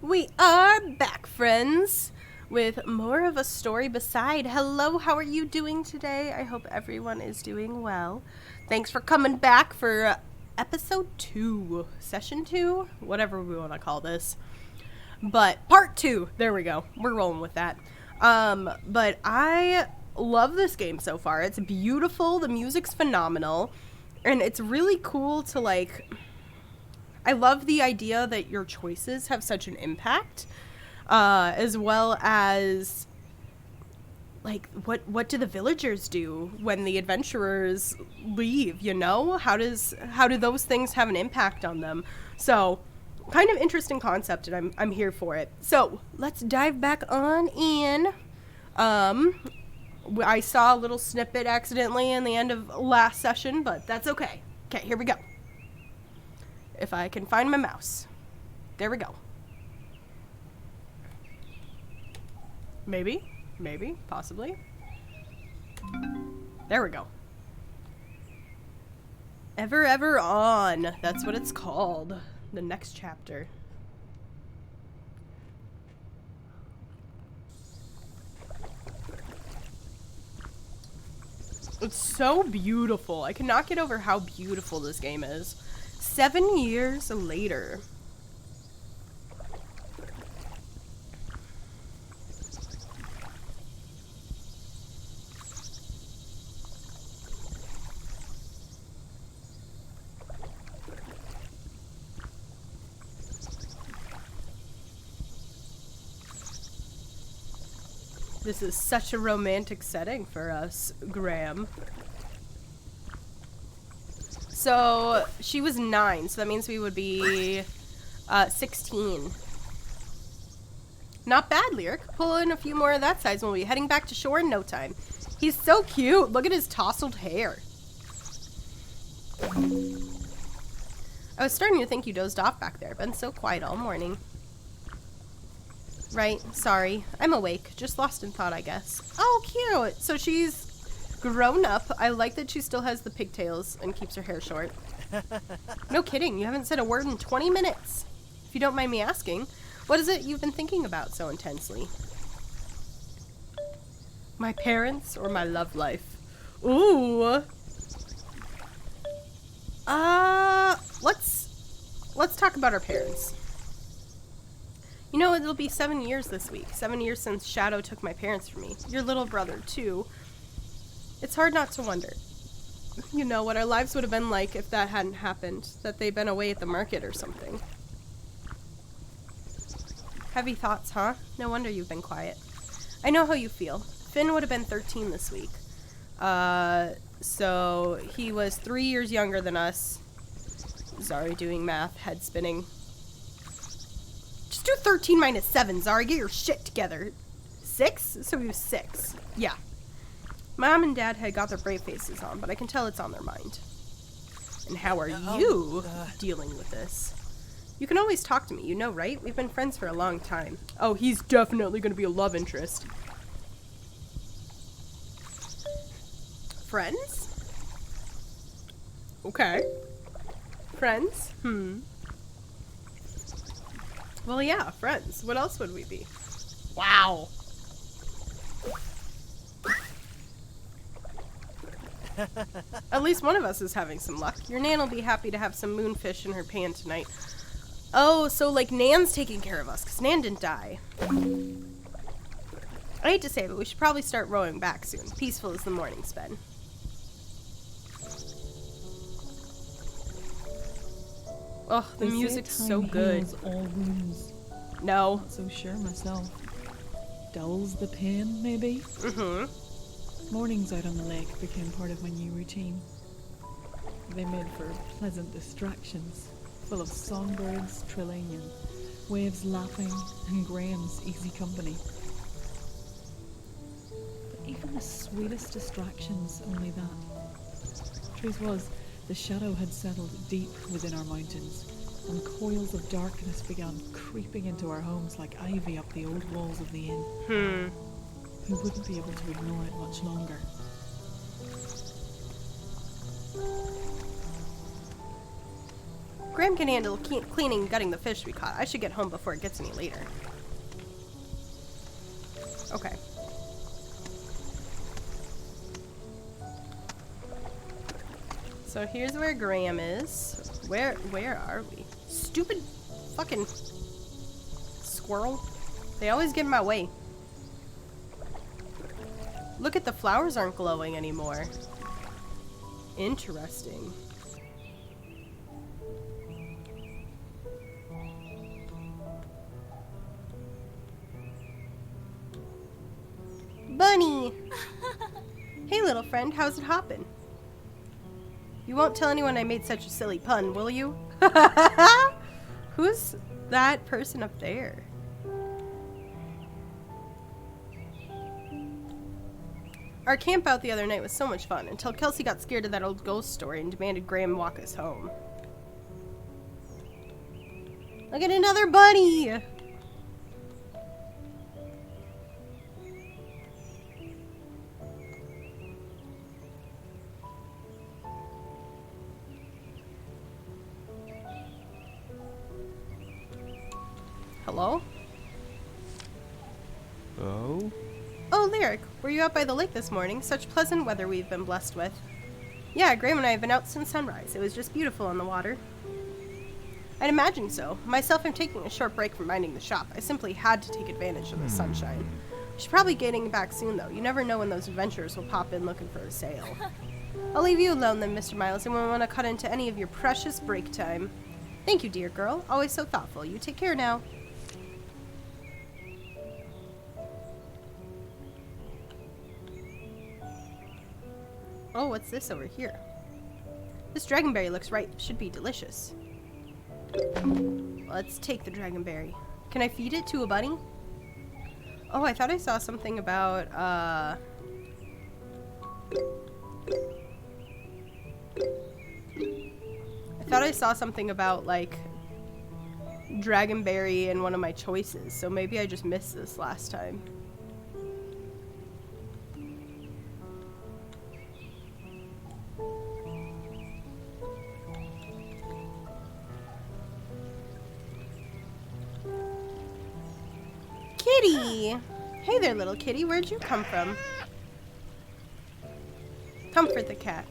We are back, friends, with more of a story beside. Hello, how are you doing today? I hope everyone is doing well. Thanks for coming back for episode 2, session 2, whatever we want to call this. But part 2, there we go. We're rolling with that. But I love this game so far. It's beautiful. The music's phenomenal. And it's really cool to, like... I love the idea that your choices have such an impact, as well as, like, what do the villagers do when the adventurers leave, you know? How do those things have an impact on them? So, kind of interesting concept, and I'm here for it. So, let's dive back on in. I saw a little snippet accidentally in the end of last session, but that's okay. Okay, here we go. If I can find my mouse. There we go. Maybe, possibly. There we go. Ever On. That's what it's called. The next chapter. It's so beautiful. I cannot get over how beautiful this game is. 7 years later. This is such a romantic setting for us, Graham. So, she was 9, so that means we would be 16. Not bad, Lyric. Pull in a few more of that size and we'll be heading back to shore in no time. He's so cute. Look at his tousled hair. I was starting to think you dozed off back there. Been so quiet all morning. Right, sorry. I'm awake. Just lost in thought, I guess. Oh, cute. So she's... grown up. I like that she still has the pigtails and keeps her hair short. No kidding, you haven't said a word in 20 minutes. If you don't mind me asking, what is it you've been thinking about so intensely? My parents or my love life? Ooh. Let's talk about our parents. You know, it'll be 7 years this week. 7 years since Shadow took my parents from me. Your little brother, too. It's hard not to wonder, you know, what our lives would have been like if that hadn't happened, that they'd been away at the market or something. Heavy thoughts, huh? No wonder you've been quiet. I know how you feel. Finn would have been 13 this week. So he was 3 years younger than us. Zari doing math, head spinning. Just do 13 minus 7, Zari. Get your shit together. 6? So he was 6. Yeah. Mom and Dad had got their brave faces on, but I can tell it's on their mind. And how are you dealing with this? You can always talk to me, you know, right? We've been friends for a long time. Oh, he's definitely going to be a love interest. Friends? Okay. Friends? Well, yeah, friends. What else would we be? Wow. At least one of us is having some luck. Your Nan will be happy to have some moonfish in her pan tonight. Oh, so like Nan's taking care of us, because Nan didn't die. I hate to say it, but we should probably start rowing back soon. Peaceful as the morning's been. Oh, the music's so good. All wounds. No. Not so sure myself. Dulls the pain, maybe? Mornings out on the lake became part of my new routine. They made for pleasant distractions, full of songbirds trilling and waves lapping and Graham's easy company. But even the sweetest distractions, only that. Truth was, the shadow had settled deep within our mountains, and coils of darkness began creeping into our homes like ivy up the old walls of the inn. We wouldn't be able to ignore it much longer. Graham can handle cleaning and gutting the fish we caught. I should get home before it gets any later. Okay. So here's where Graham is. Where are we? Stupid fucking squirrel. They always get in my way. Look at the flowers aren't glowing anymore. Interesting. Bunny! Hey little friend, how's it hoppin'? You won't tell anyone I made such a silly pun, will you? Who's that person up there? Our camp out the other night was so much fun, until Kelsey got scared of that old ghost story and demanded Graham walk us home. Look at another bunny! Hello? Oh? Oh, Lyric, were you out by the lake this morning? Such pleasant weather we've been blessed with. Yeah, Graham and I have been out since sunrise. It was just beautiful on the water. I'd imagine so. Myself, I'm taking a short break from minding the shop. I simply had to take advantage of the sunshine. We should probably getting back soon, though. You never know when those adventurers will pop in looking for a sale. I'll leave you alone then, Mr. Miles. I won't want to cut into any of your precious break time. Thank you, dear girl. Always so thoughtful. You take care now. Oh, what's this over here? This dragonberry looks right. Should be delicious. Let's take the dragonberry. Can I feed it to a bunny? Oh, I thought I saw something about, I thought I saw something about, like, dragonberry in one of my choices, so maybe I just missed this last time. Kitty! Hey there, little kitty. Where'd you come from? Comfort the cat.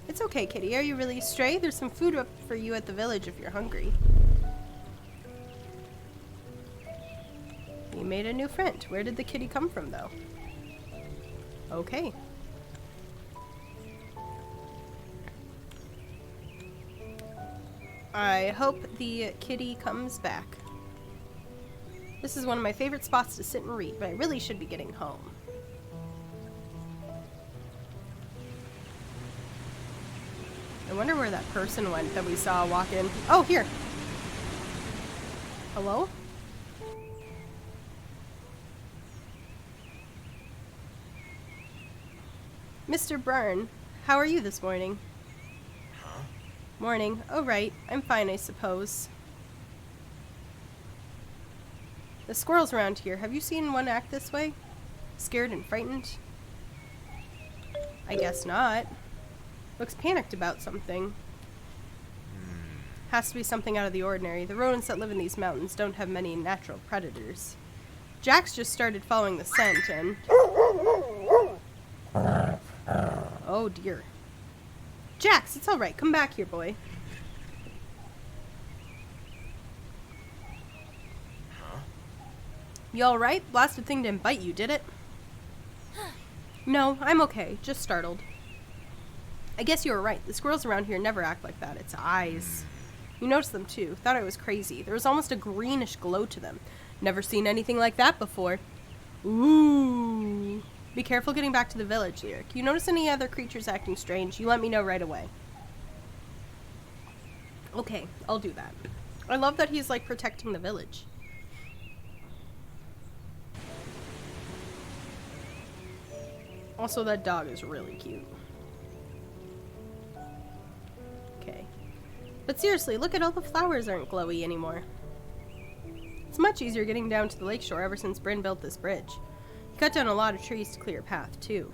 It's okay, kitty. Are you really stray? There's some food up for you at the village if you're hungry. You made a new friend. Where did the kitty come from, though? Okay. I hope the kitty comes back. This is one of my favorite spots to sit and read, but I really should be getting home. I wonder where that person went that we saw walk in. Oh, here. Hello? Mr. Byrne, how are you this morning? Huh? Morning. Oh, right. I'm fine, I suppose. The squirrels around here, have you seen one act this way? Scared and frightened? I guess not. Looks panicked about something. Has to be something out of the ordinary. The rodents that live in these mountains don't have many natural predators. Jax just started following the scent and... Oh dear. Jax, it's alright. Come back here, boy. You alright? Blasted thing didn't bite you, did it? No, I'm okay. Just startled. I guess you were right. The squirrels around here never act like that. It's eyes. You noticed them too. Thought I was crazy. There was almost a greenish glow to them. Never seen anything like that before. Ooh. Be careful getting back to the village, Lyric. You notice any other creatures acting strange, you let me know right away. Okay, I'll do that. I love that he's like protecting the village. Also, that dog is really cute. Okay. But seriously, look at all the flowers aren't glowy anymore. It's much easier getting down to the lakeshore ever since Bryn built this bridge. He cut down a lot of trees to clear a path, too.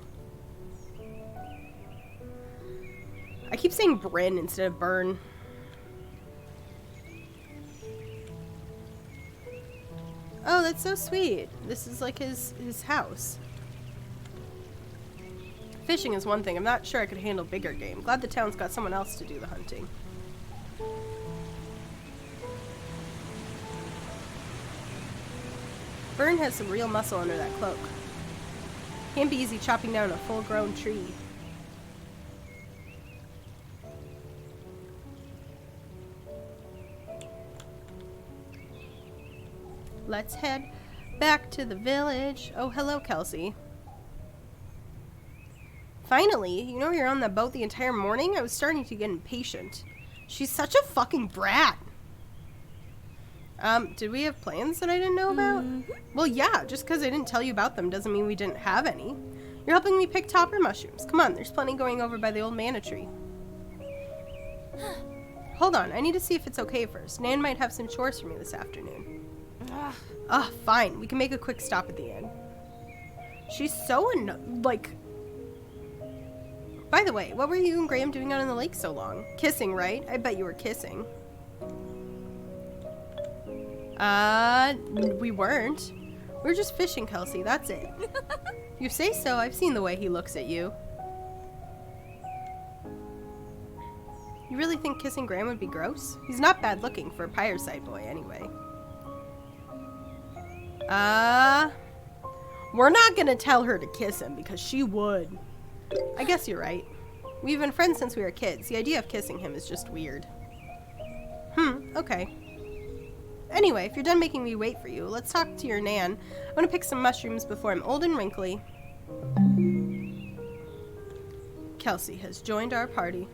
I keep saying Bryn instead of Burn. Oh, that's so sweet. This is like his house. Fishing is one thing. I'm not sure I could handle bigger game. Glad the town's got someone else to do the hunting. Vern has some real muscle under that cloak. Can't be easy chopping down a full-grown tree. Let's head back to the village. Oh, hello, Kelsey. Finally, you know you're on the boat the entire morning? I was starting to get impatient. She's such a fucking brat. Did we have plans that I didn't know about? Well, yeah, just because I didn't tell you about them doesn't mean we didn't have any. You're helping me pick topper mushrooms. Come on, there's plenty going over by the old manna tree. Hold on, I need to see if it's okay first. Nan might have some chores for me this afternoon. Ugh, fine. We can make a quick stop at the inn. She's so like... By the way, what were you and Graham doing out on the lake so long? Kissing, right? I bet you were kissing. We weren't. We were just fishing, Kelsey. That's it. You say so. I've seen the way he looks at you. You really think kissing Graham would be gross? He's not bad looking for a Fireside boy, anyway. We're not gonna tell her to kiss him because she would. I guess you're right. We've been friends since we were kids. The idea of kissing him is just weird. Okay. Anyway, if you're done making me wait for you, let's talk to your Nan. I want to pick some mushrooms before I'm old and wrinkly. Kelsey has joined our party.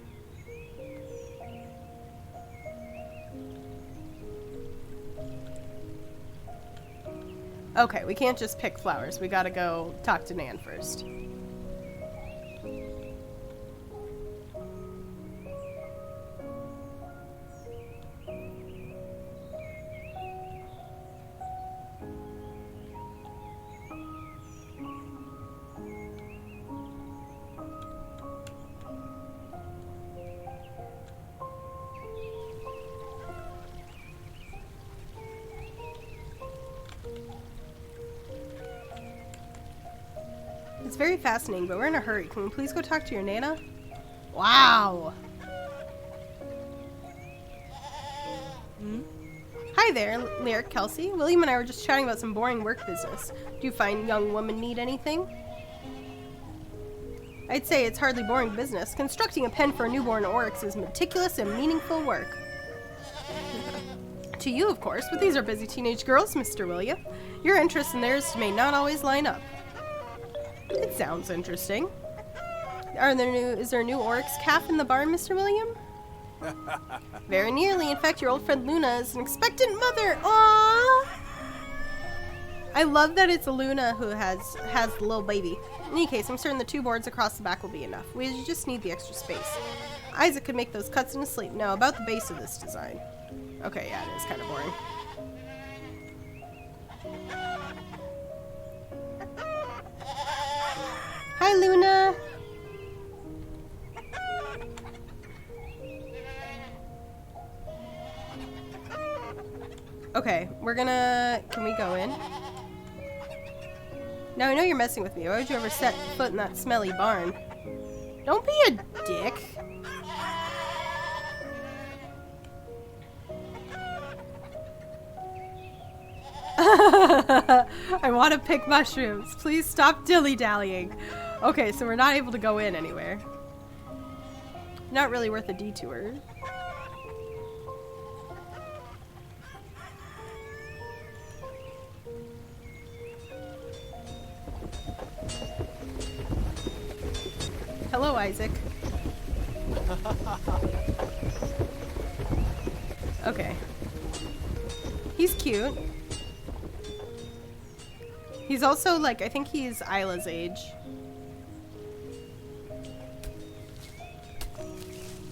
Okay, we can't just pick flowers. We gotta go talk to Nan first. It's very fascinating, but we're in a hurry. Can we please go talk to your Nana? Wow. Hi there, Lyric Kelsey. William and I were just chatting about some boring work business. Do you find young women need anything? I'd say it's hardly boring business. Constructing a pen for a newborn oryx is meticulous and meaningful work. To you, of course, but these are busy teenage girls, Mr. William. Your interests and theirs may not always line up. It sounds interesting. Is there a new oryx calf in the barn, Mr. William? Very nearly. In fact, your old friend Luna is an expectant mother. Aww! I love that it's Luna who has the little baby. In any case, I'm certain the 2 boards across the back will be enough. We just need the extra space. Isaac could make those cuts in his sleep. Now, about the base of this design. Okay, yeah, it is kind of boring. Hi, Luna. Okay, can we go in? Now, I know you're messing with me. Why would you ever set foot in that smelly barn? Don't be a dick. I want to pick mushrooms. Please stop dilly-dallying. Okay, so we're not able to go in anywhere. Not really worth a detour. Hello, Isaac. Okay. He's cute. He's also, like, I think he's Isla's age.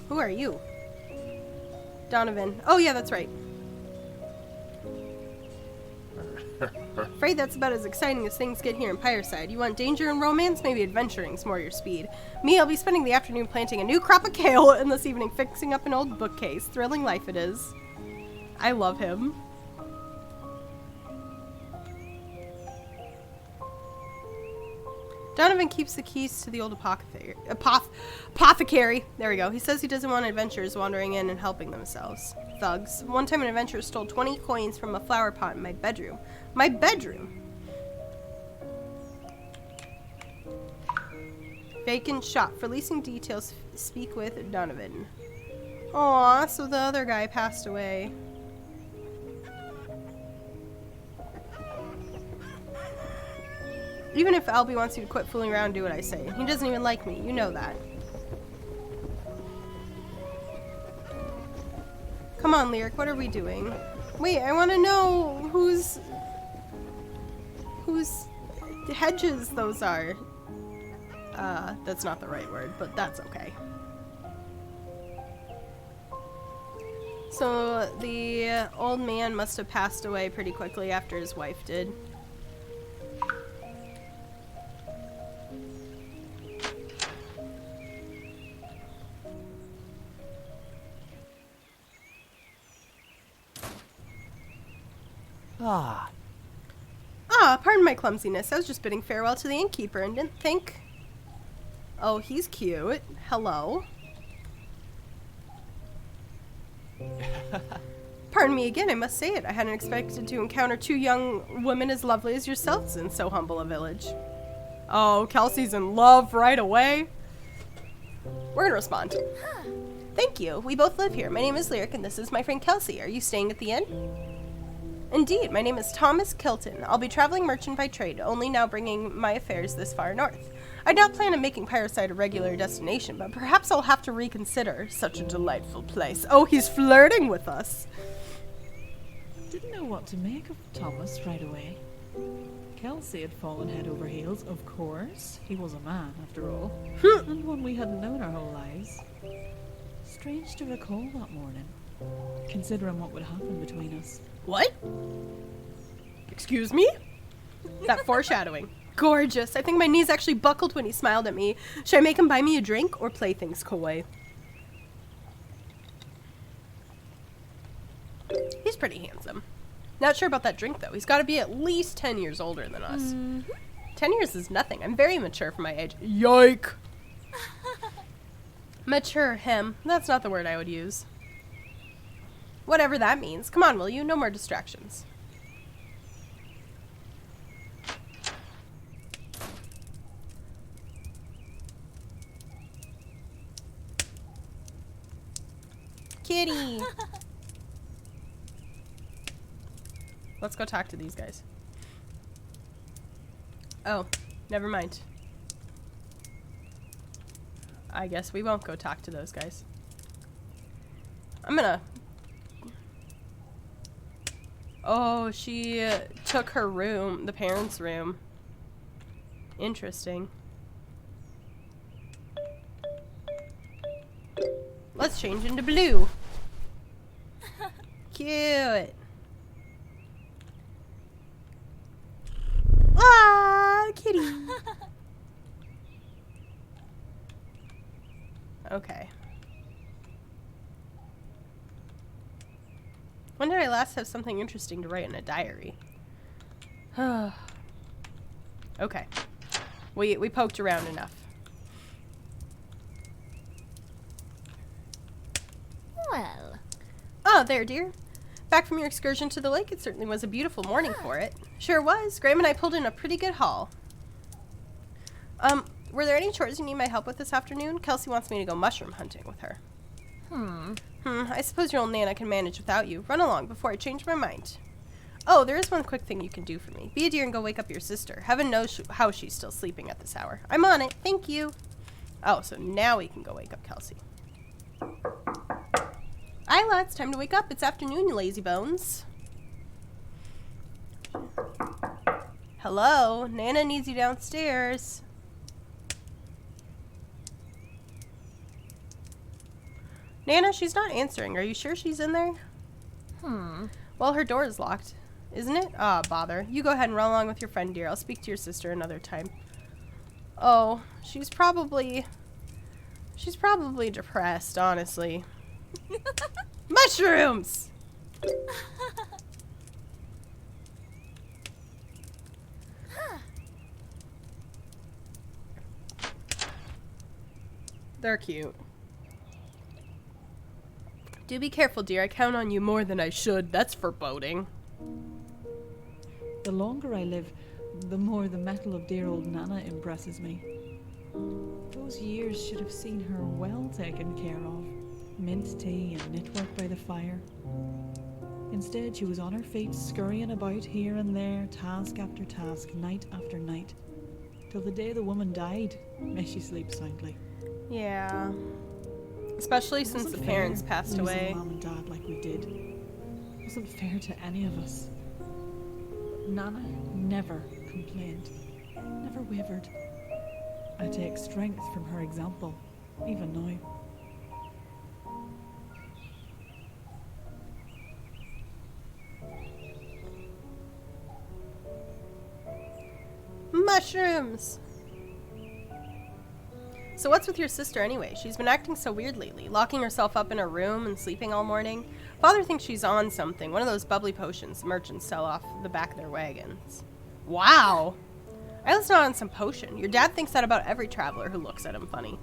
Who are you? Donovan. Oh, yeah, that's right. Afraid that's about as exciting as things get here in Fireside. You want danger and romance? Maybe adventuring's more your speed. Me, I'll be spending the afternoon planting a new crop of kale and this evening fixing up an old bookcase. Thrilling life it is. I love him. Donovan keeps the keys to the old apothecary. There we go. He says he doesn't want adventurers wandering in and helping themselves. Thugs. One time an adventurer stole 20 coins from a flower pot in my bedroom. My bedroom? Vacant shop. For leasing details, speak with Donovan. Aw, so the other guy passed away. Even if Albie wants you to quit fooling around and do what I say. He doesn't even like me. You know that. Come on, Lyric. What are we doing? Wait, I want to know whose hedges those are. That's not the right word, but that's okay. So the old man must have passed away pretty quickly after his wife did. Ah, Pardon my clumsiness. I was just bidding farewell to the innkeeper and didn't think... Oh, he's cute. Hello. Pardon me again, I must say it. I hadn't expected to encounter two young women as lovely as yourselves in so humble a village. Oh, Kelsey's in love right away. We're gonna respond. Thank you. We both live here. My name is Lyric and this is my friend Kelsey. Are you staying at the inn? Indeed, my name is Thomas Kilton. I'll be traveling merchant by trade, only now bringing my affairs this far north. I don't plan on making Pyroside a regular destination, but perhaps I'll have to reconsider such a delightful place. Oh, he's flirting with us. Didn't know what to make of Thomas right away. Kelsey had fallen head over heels, of course. He was a man, after all. And one we hadn't known our whole lives. Strange to recall that morning, considering what would happen between us. What? Excuse me? That foreshadowing. Gorgeous. I think my knees actually buckled when he smiled at me. Should I make him buy me a drink or play things coy? He's pretty handsome. Not sure about that drink, though. He's got to be at least 10 years older than us. 10 years is nothing. I'm very mature for my age. Yike! Mature him. That's not the word I would use. Whatever that means. Come on, will you? No more distractions. Kitty! Let's go talk to these guys. Oh, never mind. I guess we won't go talk to those guys. I'm gonna... Oh, she took her room, the parents' room. Interesting. Let's change into blue. Cute. Ah, kitty. Okay. When did I last have something interesting to write in a diary? Okay. We poked around enough. Well. Oh, there, dear. Back from your excursion to the lake, it certainly was a beautiful morning for it. Sure was. Graham and I pulled in a pretty good haul. Were there any chores you need my help with this afternoon? Kelsey wants me to go mushroom hunting with her. I suppose your old Nana can manage without you. Run along before I change my mind. Oh, there is one quick thing you can do for me. Be a dear and go wake up your sister. Heaven knows how she's still sleeping at this hour. I'm on it. Thank you. Oh, so now we can go wake up Kelsey. Isla, it's time to wake up. It's afternoon, you lazy bones. Hello? Nana needs you downstairs. Nana, she's not answering. Are you sure she's in there? Well, her door is locked, isn't it? Ah, bother. You go ahead and run along with your friend, dear. I'll speak to your sister another time. Oh, she's probably depressed, honestly. Mushrooms! They're cute. Do be careful, dear. I count on you more than I should. That's foreboding. The longer I live, the more the metal of dear old Nana impresses me. Those years should have seen her well taken care of. Mint tea and knitwork by the fire. Instead, she was on her feet, scurrying about here and there, task after task, night after night. Till the day the woman died, may she sleep soundly. Yeah. Especially since the parents passed away. Mom and Dad like we did. It wasn't fair to any of us. Nana never complained, never wavered. I take strength from her example, even now. Mushrooms! So what's with your sister anyway? She's been acting so weird lately, locking herself up in her room and sleeping all morning. Father thinks she's on something, one of those bubbly potions merchants sell off the back of their wagons. Wow! Isla's not on some potion. Your dad thinks that about every traveler who looks at him funny.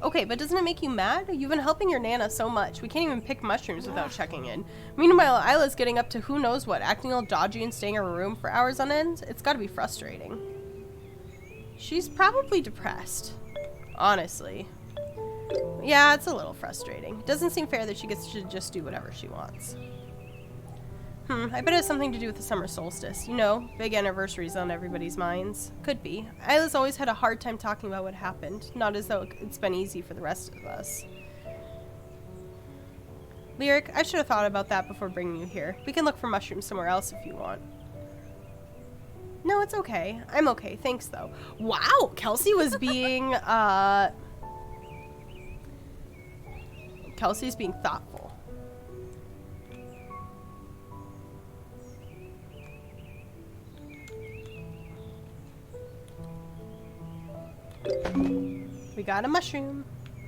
Okay, but doesn't it make you mad? You've been helping your Nana so much. We can't even pick mushrooms without checking in. Meanwhile, Isla's getting up to who knows what, acting all dodgy and staying in her room for hours on end. It's gotta be frustrating. She's probably depressed. Honestly. Yeah, it's a little frustrating. It doesn't seem fair that she gets to just do whatever she wants. I bet it has something to do with the summer solstice. You know, big anniversaries on everybody's minds. Could be. Isla's always had a hard time talking about what happened. Not as though it's been easy for the rest of us. Lyric, I should have thought about that before bringing you here. We can look for mushrooms somewhere else if you want. No, it's okay. I'm okay. Thanks, though. Wow! Kelsey was being, Kelsey's being thoughtful. We got a mushroom.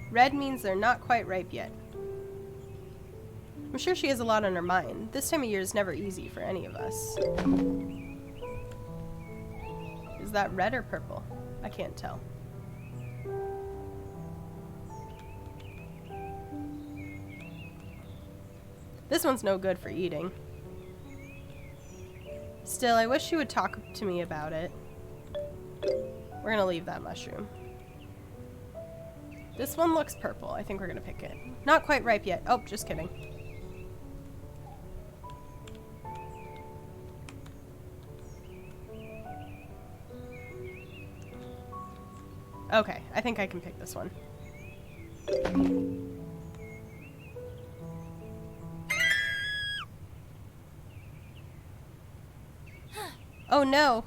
Red means they're not quite ripe yet. I'm sure she has a lot on her mind. This time of year is never easy for any of us. Is that red or purple? I can't tell. This one's no good for eating. Still, I wish she would talk to me about it. We're gonna leave that mushroom. This one looks purple. I think we're gonna pick it. Not quite ripe yet. Oh, just kidding. Okay, I think I can pick this one. Oh no.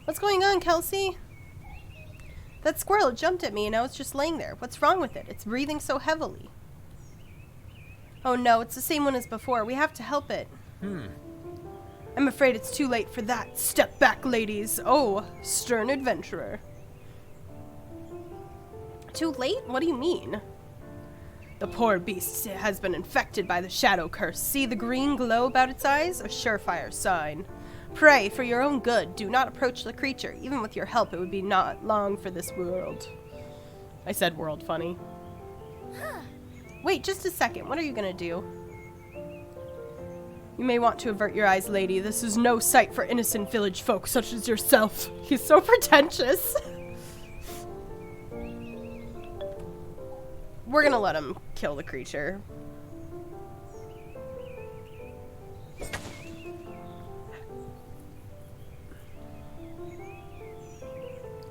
What's going on, Kelsey? That squirrel jumped at me and now it's just laying there. What's wrong with it? It's breathing so heavily. Oh no, it's the same one as before. We have to help it. I'm afraid it's too late for that. Step back, ladies. Oh, stern adventurer. Too late? What do you mean? The poor beast has been infected by the shadow curse. See the green glow about its eyes? A surefire sign. Pray, for your own good, do not approach the creature. Even with your help, it would be not long for this world. I said world funny. Wait, just a second. What are you gonna do? You may want to avert your eyes, lady. This is no sight for innocent village folk such as yourself. He's so pretentious. We're gonna let him kill the creature.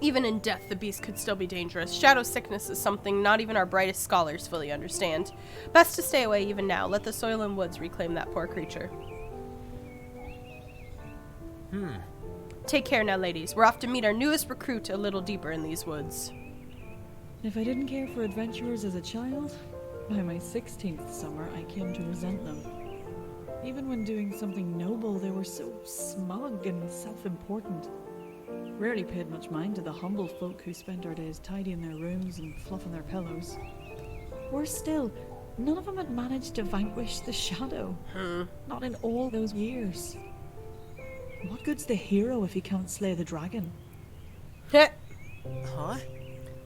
Even in death, the beast could still be dangerous. Shadow sickness is something not even our brightest scholars fully understand. Best to stay away even now. Let the soil and woods reclaim that poor creature. Take care now, ladies. We're off to meet our newest recruit a little deeper in these woods. If I didn't care for adventurers as a child, by my 16th summer I came to resent them. Even when doing something noble, they were so smug and self-important. Rarely paid much mind to the humble folk who spent our days tidying their rooms and fluffing their pillows. Worse still, none of them had managed to vanquish the shadow. Not in all those years. What good's the hero if he can't slay the dragon? Huh?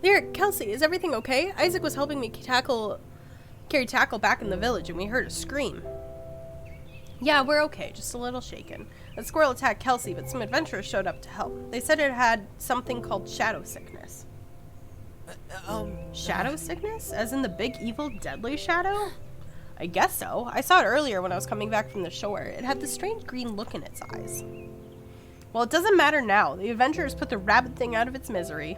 Lyric, Kelsey, is everything okay? Isaac was helping me carry tackle back in the village and we heard a scream. Yeah, we're okay, just a little shaken. A squirrel attacked Kelsey, but some adventurers showed up to help. They said it had something called shadow sickness. Shadow sickness? As in the big, evil, deadly shadow? I guess so. I saw it earlier when I was coming back from the shore. It had this strange green look in its eyes. Well, it doesn't matter now. The adventurers put the rabbit thing out of its misery.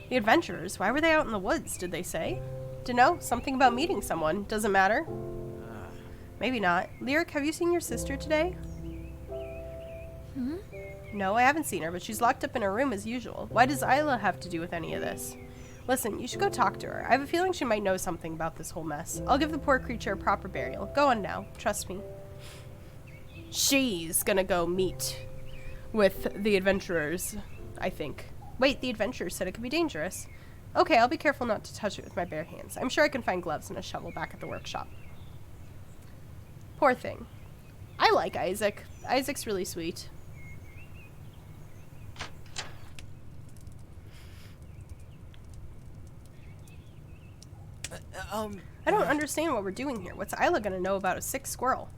The adventurers? Why were they out in the woods, did they say? Dunno. Something about meeting someone. Doesn't matter. Maybe not. Lyric, have you seen your sister today? No, I haven't seen her, but she's locked up in her room as usual. Why does Isla have to do with any of this? Listen, you should go talk to her. I have a feeling she might know something about this whole mess. I'll give the poor creature a proper burial. Go on now. Trust me. She's gonna go meet with the adventurers, I think. Wait, the adventurers said it could be dangerous. Okay, I'll be careful not to touch it with my bare hands. I'm sure I can find gloves and a shovel back at the workshop. Poor thing. I like Isaac. Isaac's really sweet. I don't understand what we're doing here. What's Isla gonna know about a sick squirrel?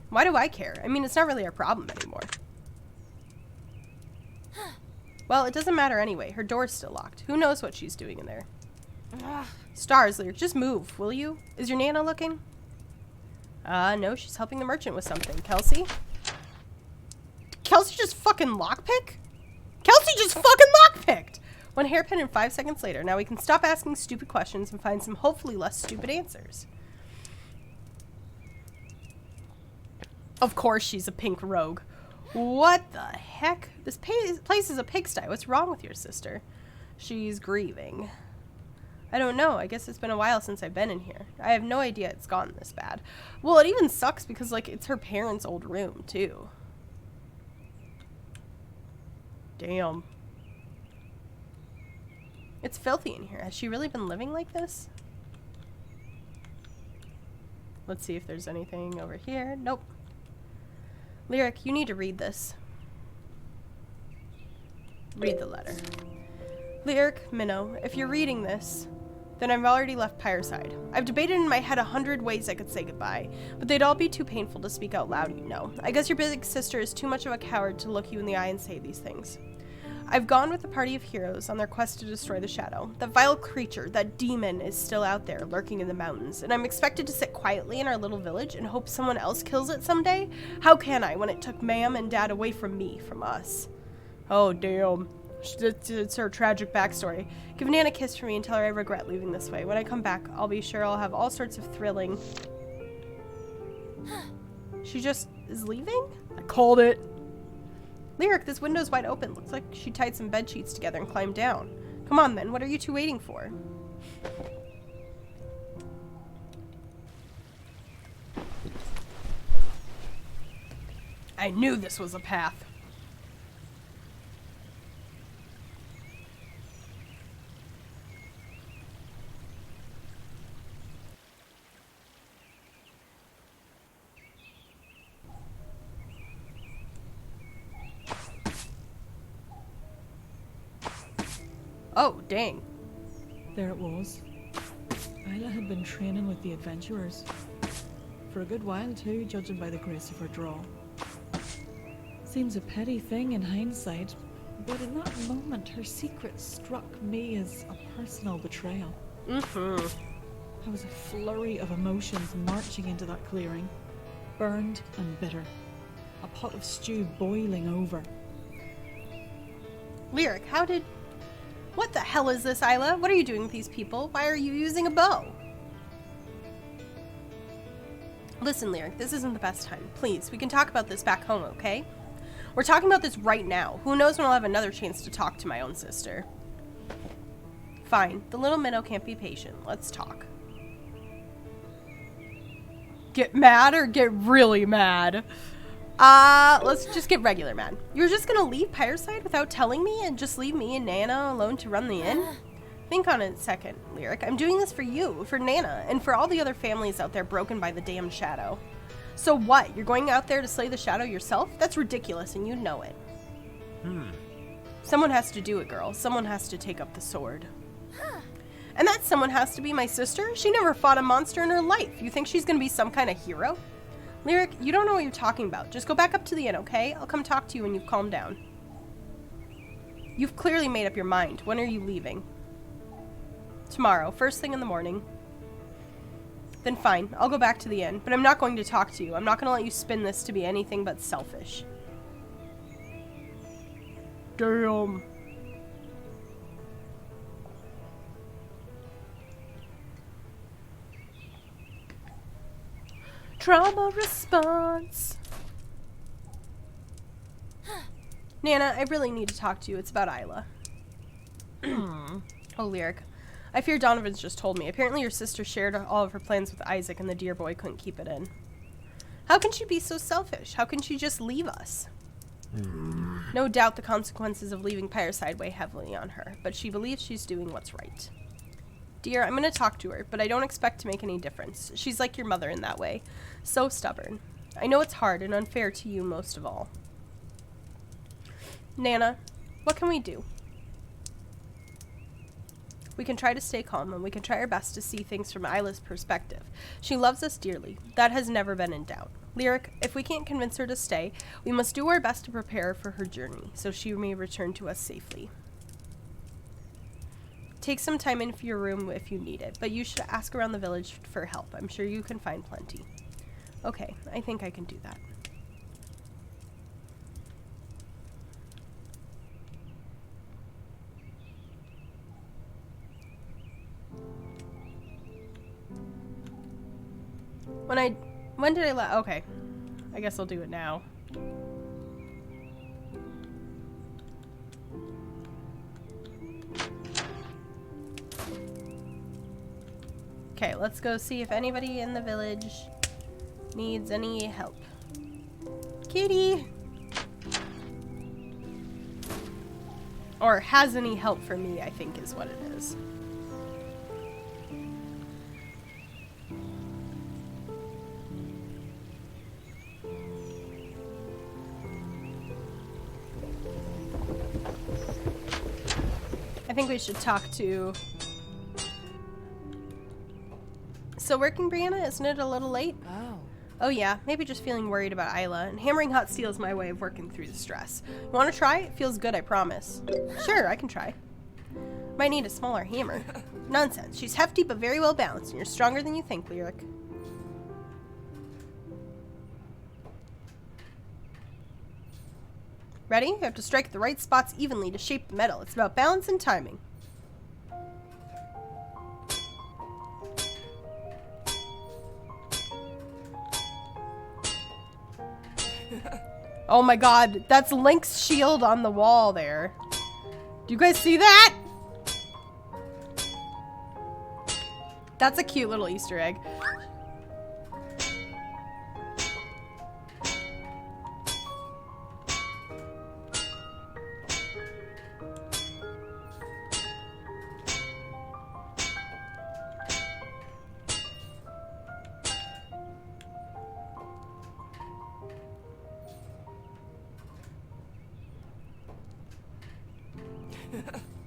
Why do I care? I mean, it's not really our problem anymore. Well, it doesn't matter anyway. Her door's still locked. Who knows what she's doing in there? Stars, Lyric, just move, will you? Is your Nana looking? No, she's helping the merchant with something. Kelsey? Kelsey just fucking lockpick? Kelsey just fucking lockpicked! One hairpin and 5 seconds later. Now we can stop asking stupid questions and find some hopefully less stupid answers. Of course she's a pink rogue. What the heck? This place is a pigsty. What's wrong with your sister? She's grieving. I don't know. I guess it's been a while since I've been in here. I have no idea it's gotten this bad. Well, it even sucks because, like, it's her parents' old room, too. Damn. It's filthy in here. Has she really been living like this? Let's see if there's anything over here. Nope. Lyric, you need to read this. Read the letter. Lyric, Minnow, if you're reading this, then I've already left Pyreside. I've debated in my head 100 ways I could say goodbye, but they'd all be too painful to speak out loud, you know. I guess your big sister is too much of a coward to look you in the eye and say these things. I've gone with a party of heroes on their quest to destroy the shadow. That vile creature, that demon, is still out there, lurking in the mountains, and I'm expected to sit quietly in our little village and hope someone else kills it someday? How can I, when it took Ma'am and Dad away from me, from us? Oh, damn. It's her tragic backstory. Give Nan a kiss for me and tell her I regret leaving this way. When I come back, I'll be sure I'll have all sorts of thrilling... She just is leaving? I called it. Lyric, this window's wide open. Looks like she tied some bed sheets together and climbed down. Come on, then. What are you two waiting for? I knew this was a path. Oh, dang. There it was. Isla had been training with the adventurers. For a good while too, judging by the grace of her draw. Seems a petty thing in hindsight, but in that moment her secret struck me as a personal betrayal. Mm-hmm. I was a flurry of emotions marching into that clearing. Burned and bitter. A pot of stew boiling over. Lyric, how did... What the hell is this, Isla? What are you doing with these people? Why are you using a bow? Listen, Lyric, this isn't the best time. Please, we can talk about this back home, okay? We're talking about this right now. Who knows when I'll have another chance to talk to my own sister. Fine. The little minnow can't be patient. Let's talk. Get mad or get really mad? Let's just get regular mad. You're just gonna leave Pyreside without telling me and just leave me and Nana alone to run the inn? Think on it a second, Lyric. I'm doing this for you, for Nana, and for all the other families out there broken by the damn shadow. So what? You're going out there to slay the shadow yourself? That's ridiculous, and you know it. Someone has to do it, girl. Someone has to take up the sword. And that someone has to be my sister? She never fought a monster in her life. You think she's gonna be some kind of hero? Lyric, you don't know what you're talking about. Just go back up to the inn, okay? I'll come talk to you when you've calmed down. You've clearly made up your mind. When are you leaving? Tomorrow, first thing in the morning. Then fine, I'll go back to the inn, but I'm not going to talk to you. I'm not going to let you spin this to be anything but selfish. Damn. Trauma response. Nana, I really need to talk to you. It's about Isla. Oh, Lyric. I fear Donovan's just told me. Apparently your sister shared all of her plans with Isaac and the dear boy couldn't keep it in. How can she be so selfish? How can she just leave us? No doubt the consequences of leaving Pyreside weigh heavily on her, but she believes she's doing what's right. Dear, I'm going to talk to her, but I don't expect to make any difference. She's like your mother in that way. So stubborn. I know it's hard and unfair to you most of all. Nana, what can we do? We can try to stay calm, and we can try our best to see things from Isla's perspective. She loves us dearly. That has never been in doubt. Lyric, if we can't convince her to stay, we must do our best to prepare her for her journey, so she may return to us safely. Take some time in for your room if you need it, but you should ask around the village for help. I'm sure you can find plenty. Okay, I think I can do that. When did I okay. I guess I'll do it now. Okay, let's go see if anybody in the village needs any help. Kitty! Or has any help for me, I think is what it is. I think we should talk to... Still working, Brianna? Isn't it a little late? Oh yeah, maybe just feeling worried about Isla, and hammering hot steel is my way of working through the stress. You want to try? It feels good, I promise. Sure, I can try. Might need a smaller hammer. Nonsense. She's hefty but very well balanced, and you're stronger than you think, Lyric. Ready? You have to strike at the right spots evenly to shape the metal. It's about balance and timing. Oh my god, that's Link's shield on the wall there. Do you guys see that? That's a cute little Easter egg.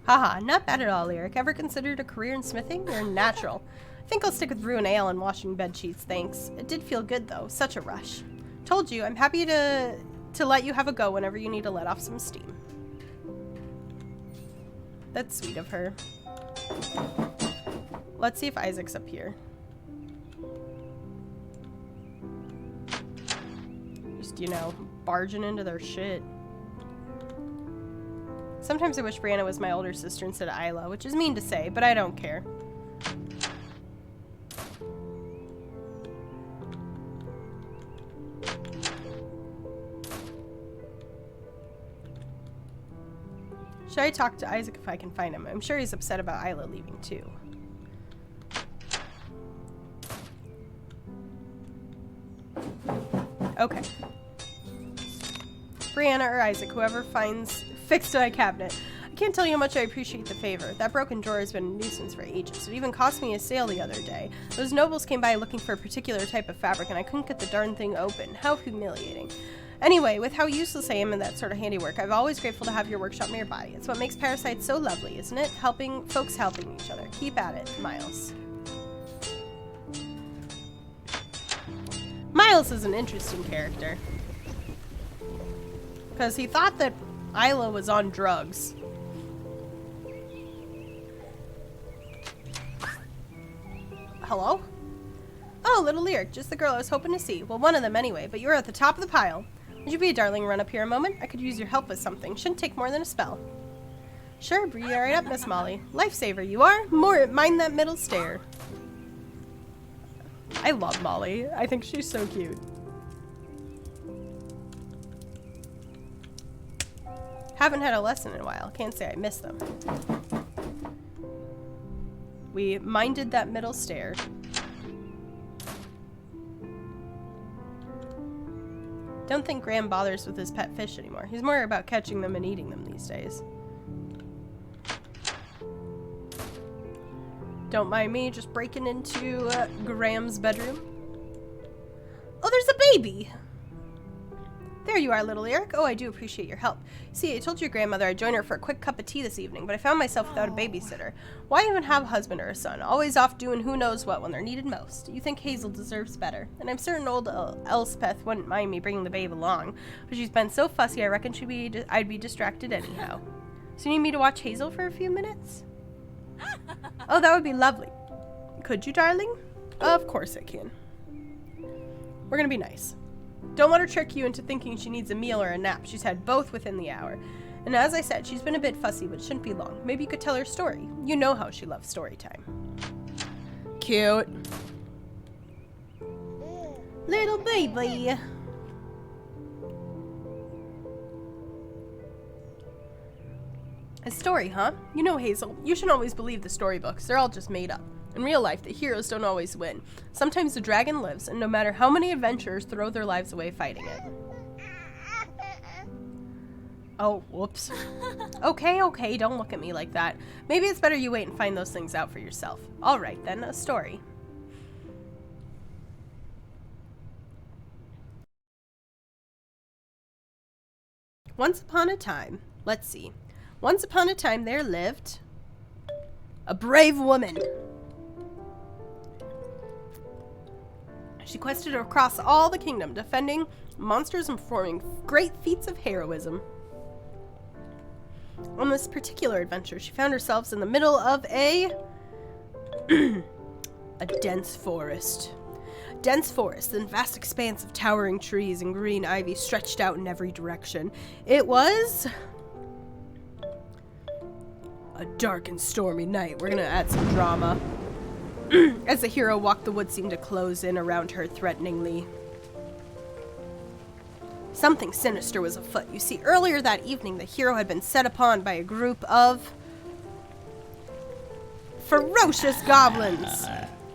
Haha, not bad at all, Lyric. Ever considered a career in smithing? You're natural. I think I'll stick with brewing ale and washing bed sheets, thanks. It did feel good, though. Such a rush. Told you, I'm happy to let you have a go whenever you need to let off some steam. That's sweet of her. Let's see if Isaac's up here. Just, you know, barging into their shit. Sometimes I wish Brianna was my older sister instead of Isla, which is mean to say, but I don't care. Should I talk to Isaac if I can find him? I'm sure he's upset about Isla leaving too. Okay. Brianna or Isaac, whoever fixed my cabinet. I can't tell you how much I appreciate the favor. That broken drawer has been a nuisance for ages. It even cost me a sale the other day. Those nobles came by looking for a particular type of fabric and I couldn't get the darn thing open. How humiliating. Anyway, with how useless I am in that sort of handiwork, I'm always grateful to have your workshop nearby. It's what makes Parasite so lovely, isn't it? Helping each other. Keep at it, Miles. Miles is an interesting character. Because he thought that Isla was on drugs. Hello? Oh, little Lyric, just the girl I was hoping to see. Well, one of them anyway, but you're at the top of the pile. Would you be a darling run up here a moment? I could use your help with something. Shouldn't take more than a spell. Sure, breathe right up, Miss Molly. Lifesaver, you are? Mind that middle stair. I love Molly. I think she's so cute. Haven't had a lesson in a while. Can't say I miss them. We minded that middle stair. Don't think Graham bothers with his pet fish anymore. He's more about catching them and eating them these days. Don't mind me just breaking into Graham's bedroom. Oh, there's a baby! There you are, little Eric. Oh, I do appreciate your help. See, I told your grandmother I'd join her for a quick cup of tea this evening, but I found myself without a babysitter. Why even have a husband or a son? Always off doing who knows what when they're needed most. You think Hazel deserves better. And I'm certain old Elspeth wouldn't mind me bringing the babe along, but she's been so fussy I reckon I'd be distracted anyhow. So you need me to watch Hazel for a few minutes? Oh, that would be lovely. Could you, darling? Of course I can. We're gonna be nice. Don't let her trick you into thinking she needs a meal or a nap. She's had both within the hour. And as I said, she's been a bit fussy, but it shouldn't be long. Maybe you could tell her a story. You know how she loves story time. Cute. Little baby. A story, huh? You know, Hazel, you shouldn't always believe the storybooks. They're all just made up. In real life, the heroes don't always win. Sometimes the dragon lives, and no matter how many adventurers throw their lives away fighting it. Oh, whoops. Okay, don't look at me like that. Maybe it's better you wait and find those things out for yourself. All right, then, a story. Once upon a time, let's see. Once upon a time there lived a brave woman. She quested across all the kingdom, defending monsters and performing great feats of heroism. On this particular adventure, she found herself in the middle of a dense forest. Dense forest, and vast expanse of towering trees and green ivy stretched out in every direction. It was a dark and stormy night. We're gonna add some drama. As the hero walked, the woods seemed to close in around her threateningly. Something sinister was afoot. You see, earlier that evening, the hero had been set upon by a group of ferocious goblins.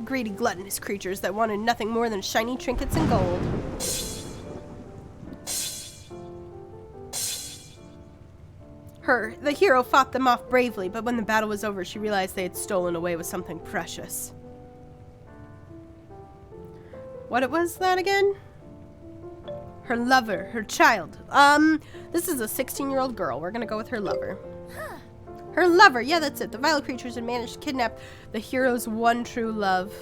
Greedy, gluttonous creatures that wanted nothing more than shiny trinkets and gold. The hero fought them off bravely, but when the battle was over, she realized they had stolen away with something precious. What was that again? Her lover, her child. This is a 16-year-old girl. We're gonna go with her lover. Her lover, yeah, that's it. The vile creatures had managed to kidnap the hero's one true love.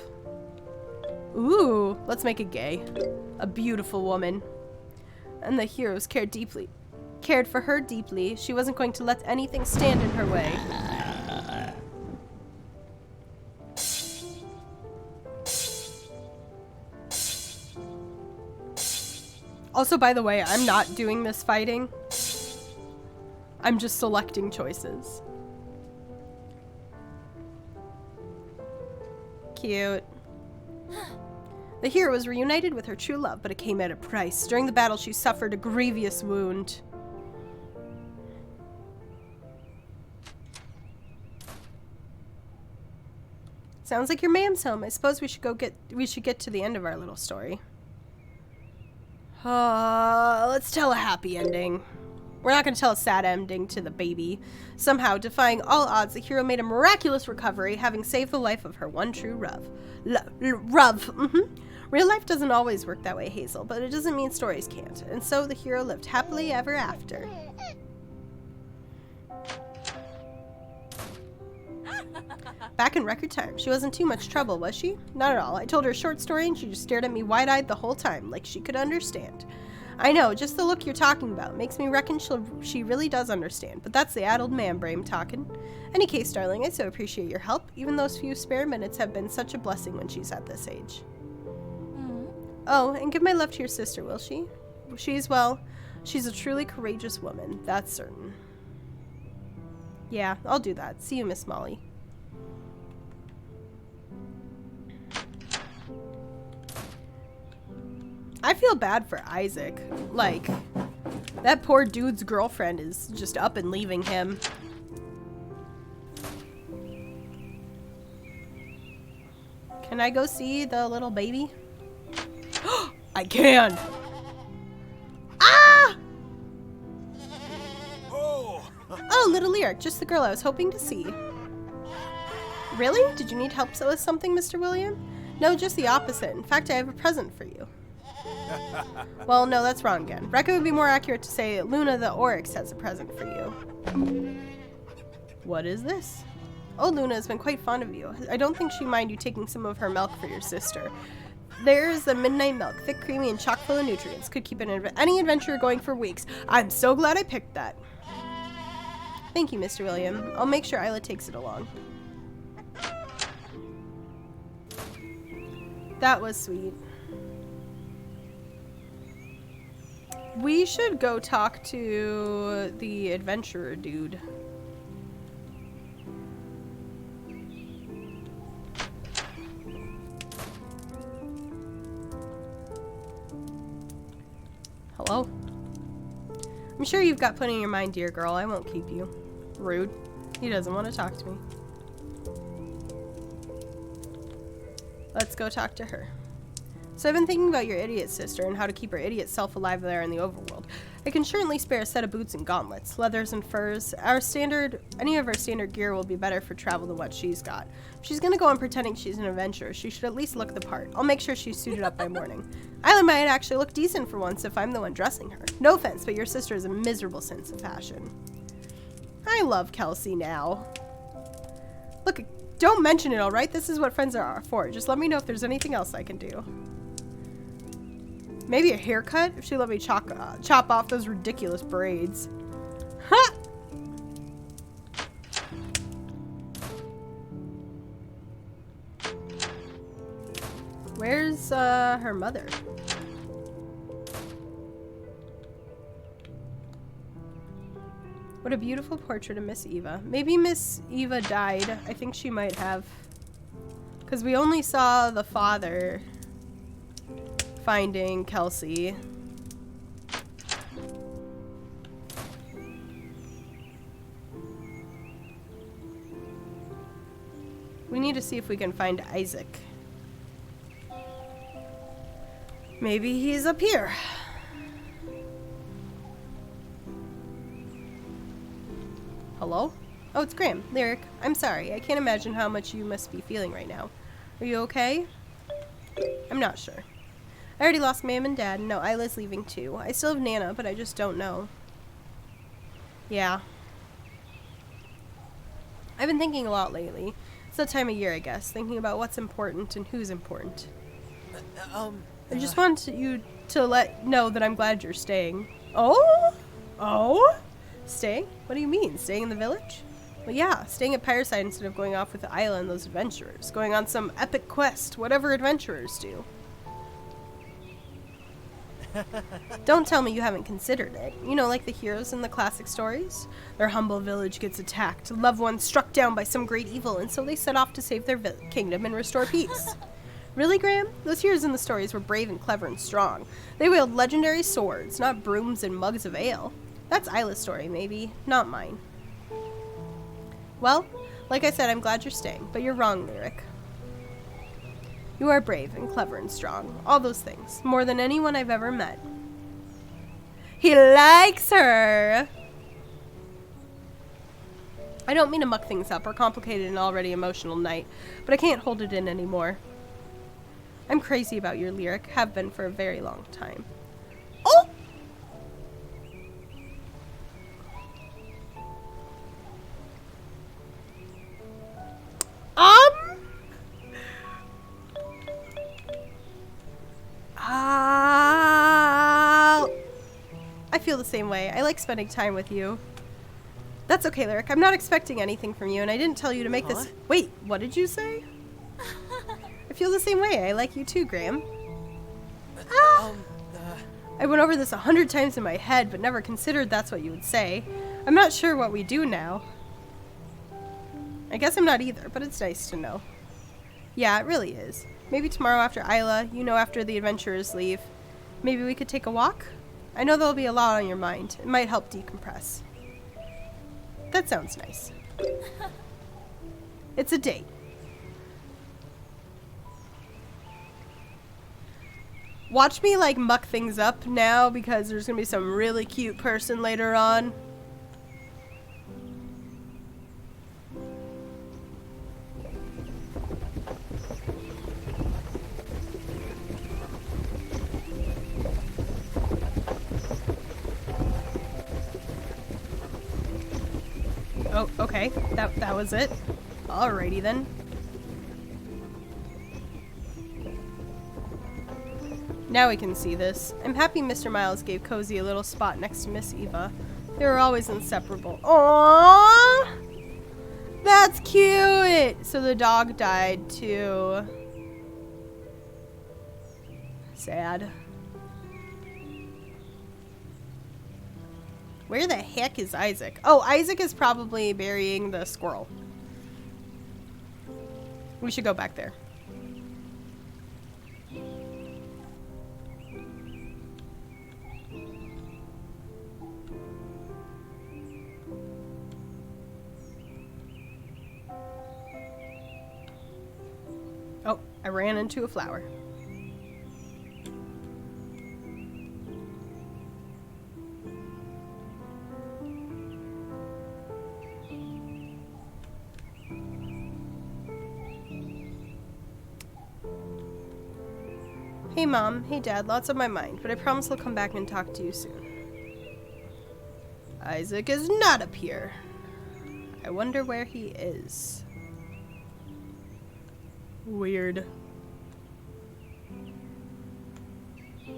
Ooh, let's make it gay. A beautiful woman. And the heroes cared for her deeply. She wasn't going to let anything stand in her way. Also, by the way, I'm not doing this fighting. I'm just selecting choices. Cute. The hero was reunited with her true love, but it came at a price. During the battle, she suffered a grievous wound. Sounds like your mam's home. I suppose we should get to the end of our little story. Let's tell a happy ending. We're not going to tell a sad ending to the baby. Somehow, defying all odds, the hero made a miraculous recovery, having saved the life of her one true Real life doesn't always work that way, Hazel, but it doesn't mean stories can't. And so the hero lived happily ever after. Back in record time. She wasn't too much trouble, was she? Not at all. I told her a short story and she just stared at me wide-eyed the whole time, like she could understand. I know, just the look you're talking about makes me reckon she really does understand, but that's the addled man brain talking. Any case, darling, I so appreciate your help. Even those few spare minutes have been such a blessing when she's at this age. Oh, and give my love to your sister, will she? She's a truly courageous woman, that's certain. Yeah, I'll do that. See you, Miss Molly. I feel bad for Isaac. Like, that poor dude's girlfriend is just up and leaving him. Can I go see the little baby? I can! Ah! Oh, little Lyric, just the girl I was hoping to see. Really? Did you need help with something, Mr. William? No, just the opposite. In fact, I have a present for you. Well, no, that's wrong again. Reckon it would be more accurate to say Luna the Oryx has a present for you. What is this? Oh, Luna has been quite fond of you. I don't think she'd mind you taking some of her milk for your sister. There's the midnight milk, thick, creamy, and chock full of nutrients. Could keep any adventurer going for weeks. I'm so glad I picked that. Thank you, Mr. William. I'll make sure Isla takes it along. That was sweet. We should go talk to the adventurer dude. Hello? I'm sure you've got plenty in your mind, dear girl. I won't keep you. Rude. He doesn't want to talk to me. Let's go talk to her. So I've been thinking about your idiot sister and how to keep her idiot self alive there in the overworld. I can certainly spare a set of boots and gauntlets, leathers and furs. Any of our standard gear will be better for travel than what she's got. If she's gonna go on pretending she's an adventurer, she should at least look the part. I'll make sure she's suited up by morning. Isla might actually look decent for once if I'm the one dressing her. No offense, but your sister has a miserable sense of fashion. I love Kelsey now. Look, don't mention it, alright? This is what friends are for. Just let me know if there's anything else I can do. Maybe a haircut? If she let me chop off those ridiculous braids. Ha! Where's her mother? What a beautiful portrait of Miss Eva. Maybe Miss Eva died. I think she might have. Because we only saw the father finding Kelsey. We need to see if we can find Isaac. Maybe he's up here. Hello? Oh, it's Graham. Lyric, I'm sorry. I can't imagine how much you must be feeling right now. Are you okay? I'm not sure. I already lost Mom and Dad. No, Isla's leaving too. I still have Nana, but I just don't know. Yeah. I've been thinking a lot lately. It's that time of year, I guess. Thinking about what's important and who's important. I just want you to know that I'm glad you're staying. Oh? Oh? Staying? What do you mean? Staying in the village? Well, yeah, staying at Pyreside instead of going off with Isla and those adventurers. Going on some epic quest, whatever adventurers do. Don't tell me you haven't considered it. You know, like the heroes in the classic stories? Their humble village gets attacked, loved ones struck down by some great evil, and so they set off to save their kingdom and restore peace. Really, Graham? Those heroes in the stories were brave and clever and strong. They wielded legendary swords, not brooms and mugs of ale. That's Isla's story, maybe, not mine. Well, like I said, I'm glad you're staying, but you're wrong, Lyric. You are brave and clever and strong. All those things. More than anyone I've ever met. He likes her! I don't mean to muck things up or complicate an already emotional night, but I can't hold it in anymore. I'm crazy about your lyric. Have been for a very long time. Oh! I feel the same way. I like spending time with you. That's okay, Lyric. I'm not expecting anything from you, and I didn't tell you to make this... Wait, what did you say? I feel the same way. I like you too, Graham. I went over this 100 times in my head, but never considered that's what you would say. I'm not sure what we do now. I guess I'm not either, but it's nice to know. Yeah, it really is. Maybe tomorrow after Isla, after the adventurers leave. Maybe we could take a walk? I know there'll be a lot on your mind. It might help decompress. That sounds nice. It's a date. Watch me, like, muck things up now because there's gonna be some really cute person later on. Oh, okay. That was it. Alrighty then. Now we can see this. I'm happy Mr. Miles gave Cozy a little spot next to Miss Eva. They were always inseparable. Aww! That's cute! So the dog died too. Sad. Where the heck is Isaac? Oh, Isaac is probably burying the squirrel. We should go back there. Oh, I ran into a flower. Hey Mom, hey Dad, lots on my mind, but I promise I'll come back and talk to you soon. Isaac is not up here. I wonder where he is. Weird.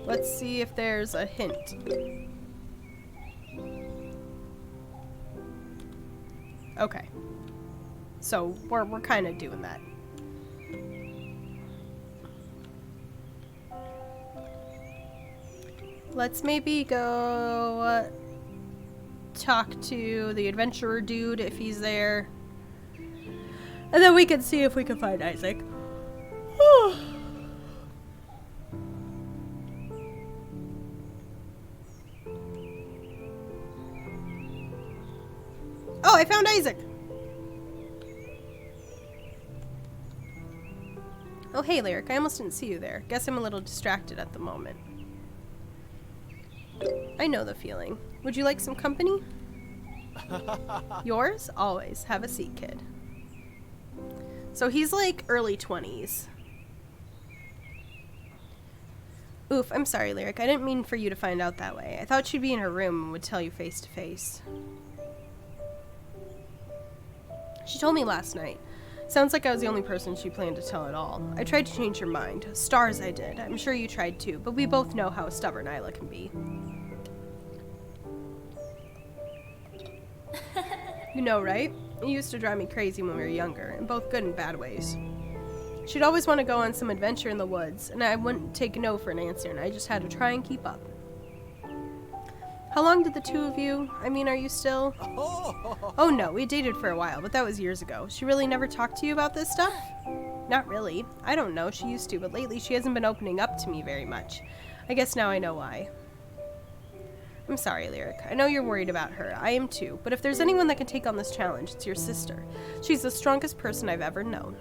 Let's see if there's a hint. Okay. So we're kind of doing that. Let's maybe go talk to the adventurer dude if he's there. And then we can see if we can find Isaac. Oh, I found Isaac! Oh, hey, Lyric. I almost didn't see you there. Guess I'm a little distracted at the moment. I know the feeling. Would you like some company? Yours? Always. Have a seat, kid. So he's like early 20s. Oof, I'm sorry, Lyric. I didn't mean for you to find out that way. I thought she'd be in her room and would tell you face to face. She told me last night. Sounds like I was the only person she planned to tell at all. I tried to change her mind. Stars I did. I'm sure you tried too, but we both know how stubborn Isla can be. You know, right? It used to drive me crazy when we were younger, in both good and bad ways. She'd always want to go on some adventure in the woods, and I wouldn't take no for an answer, and I just had to try and keep up. How long did the two of you... are you still... Oh no, we dated for a while, but that was years ago. She really never talked to you about this stuff? Not really. I don't know, she used to, but lately she hasn't been opening up to me very much. I guess now I know why. I'm sorry, Lyric. I know you're worried about her. I am too, but if there's anyone that can take on this challenge, it's your sister. She's the strongest person I've ever known.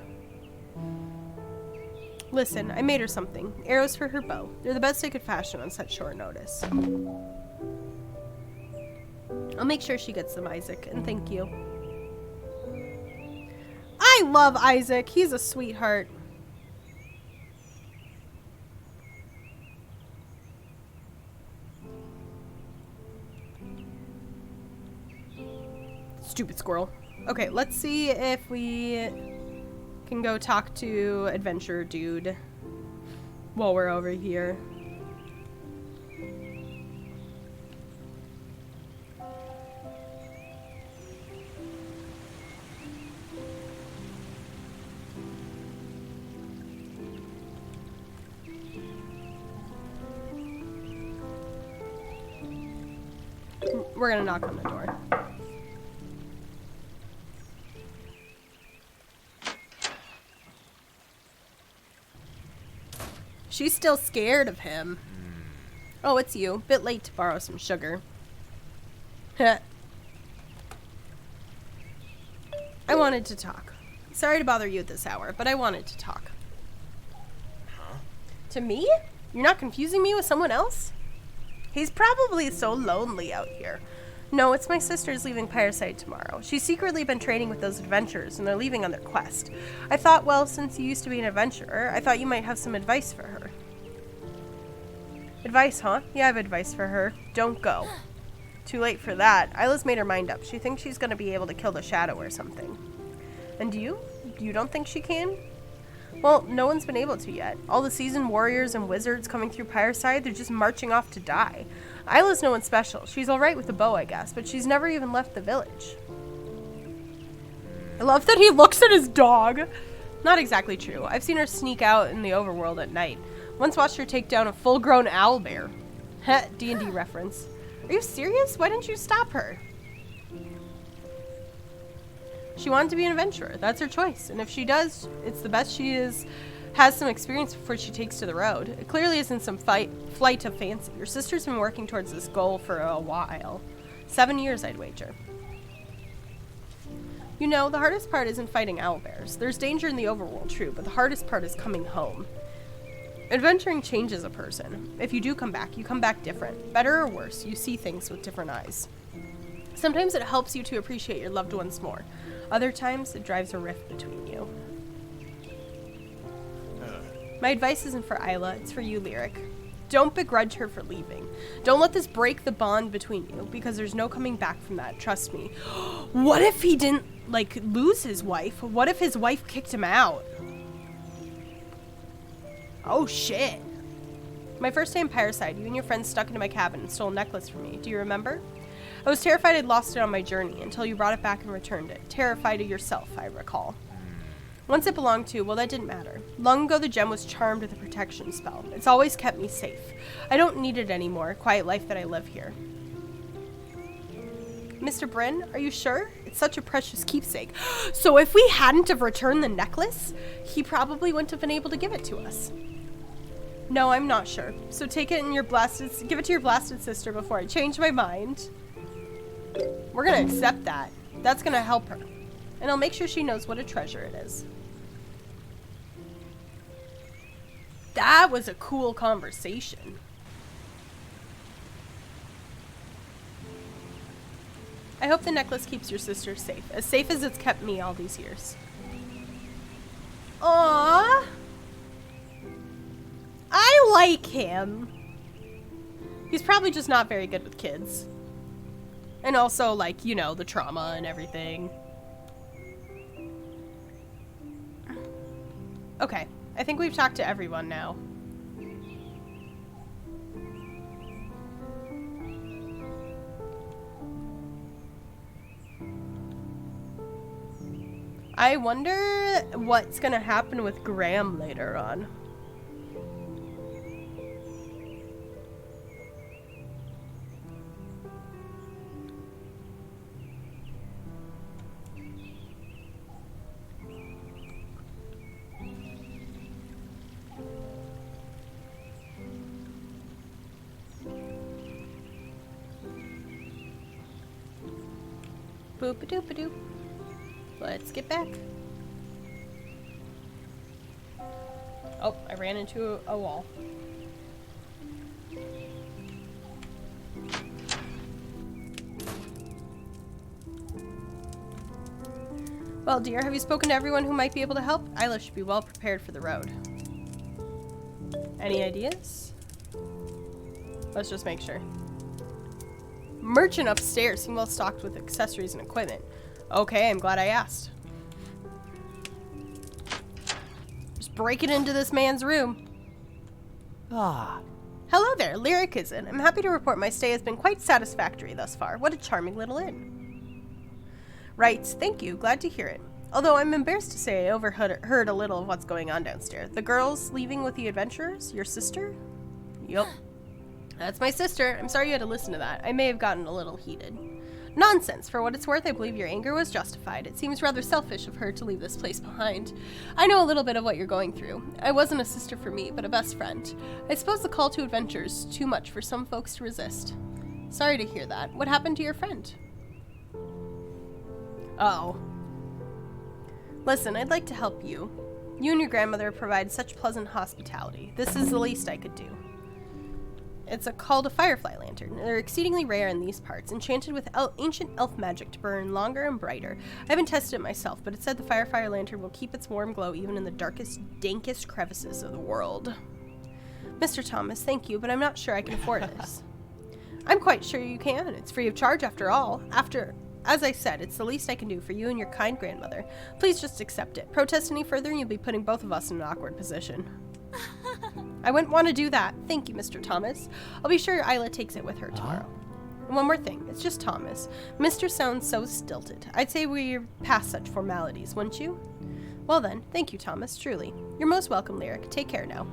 Listen, I made her something. Arrows for her bow. They're the best I could fashion on such short notice. I'll make sure she gets them, Isaac, and thank you. I love Isaac. He's a sweetheart. Stupid squirrel. Okay, let's see if we can go talk to Adventurer Dude while we're over here. We're gonna knock on the door. She's still scared of him. Oh, it's you. Bit late to borrow some sugar. I wanted to talk. Sorry to bother you at this hour, but I wanted to talk. Huh? To me? You're not confusing me with someone else? He's probably so lonely out here. No, it's my sister's leaving Pyreside tomorrow. She's secretly been training with those adventurers, and they're leaving on their quest. I thought, well, since you used to be an adventurer, I thought you might have some advice for her. Advice, huh? Yeah, I have advice for her. Don't go. Too late for that. Isla's made her mind up. She thinks she's going to be able to kill the shadow or something. And you? You don't think she can? Well, no one's been able to yet. All the seasoned warriors and wizards coming through Pyreside, they're just marching off to die. Isla's no one special. She's alright with a bow, I guess, but she's never even left the village. I love that he looks at his dog. Not exactly true. I've seen her sneak out in the overworld at night. Once watched her take down a full-grown owlbear. Heh, D&D reference. Are you serious? Why didn't you stop her? She wanted to be an adventurer. That's her choice. And if she does, it's the best she has some experience before she takes to the road. It clearly isn't some flight of fancy. Your sister's been working towards this goal for a while. 7 years, I'd wager. You know, the hardest part isn't fighting owlbears. There's danger in the overworld, true, but the hardest part is coming home. Adventuring changes a person. If you do come back, you come back different. Better or worse, you see things with different eyes. Sometimes it helps you to appreciate your loved ones more. Other times, it drives a rift between you. My advice isn't for Isla, it's for you, Lyric. Don't begrudge her for leaving. Don't let this break the bond between you, because there's no coming back from that, trust me. What if he didn't, lose his wife? What if his wife kicked him out? Oh, shit. My first day in Pyreside, you and your friends stuck into my cabin and stole a necklace from me. Do you remember? I was terrified I'd lost it on my journey until you brought it back and returned it. Terrified of yourself, I recall. Once it belonged to, well, that didn't matter. Long ago, the gem was charmed with a protection spell. It's always kept me safe. I don't need it anymore, quiet life that I live here. Mr. Bryn, are you sure? It's such a precious keepsake. So if we hadn't have returned the necklace, he probably wouldn't have been able to give it to us. No, I'm not sure. So take it and give it to your blasted sister before I change my mind. We're gonna accept that. That's gonna help her. And I'll make sure she knows what a treasure it is. That was a cool conversation. I hope the necklace keeps your sister safe as it's kept me all these years. Aww. I like him. He's probably just not very good with kids. And also, the trauma and everything. Okay, I think we've talked to everyone now. I wonder what's gonna happen with Graham later on. Boop-a-doop-a-doop. Let's get back. Oh, I ran into a wall. Well, dear, have you spoken to everyone who might be able to help? Isla should be well prepared for the road. Any ideas? Let's just make sure. merchant upstairs seemed well stocked with accessories and equipment. Okay, I'm glad I asked. Just breaking into this man's room. Ah. Hello there, Lyric is in. I'm happy to report my stay has been quite satisfactory thus far. What a charming little inn. Right, thank you. Glad to hear it. Although I'm embarrassed to say I overheard a little of what's going on downstairs. The girls leaving with the adventurers? Your sister? Yup. That's my sister. I'm sorry you had to listen to that. I may have gotten a little heated. Nonsense. For what it's worth, I believe your anger was justified. It seems rather selfish of her to leave this place behind. I know a little bit of what you're going through. I wasn't a sister for me, but a best friend. I suppose the call to adventure is too much for some folks to resist. Sorry to hear that. What happened to your friend? Oh. Listen, I'd like to help you. You and your grandmother provide such pleasant hospitality. This is the least I could do. It's called a firefly lantern. They're exceedingly rare in these parts, enchanted with ancient elf magic to burn longer and brighter. I haven't tested it myself, but it said the firefly lantern will keep its warm glow even in the darkest, dankest crevices of the world. Mr. Thomas, thank you, but I'm not sure I can afford this. I'm quite sure you can. It's free of charge after all. As I said, it's the least I can do for you and your kind grandmother. Please just accept it. Protest any further and you'll be putting both of us in an awkward position. I wouldn't want to do that. Thank you, Mr. Thomas. I'll be sure Isla takes it with her tomorrow. And one more thing. It's just Thomas. Mr. sounds so stilted. I'd say we're past such formalities, wouldn't you? Well then, thank you, Thomas, truly. You're most welcome, Lyric. Take care now.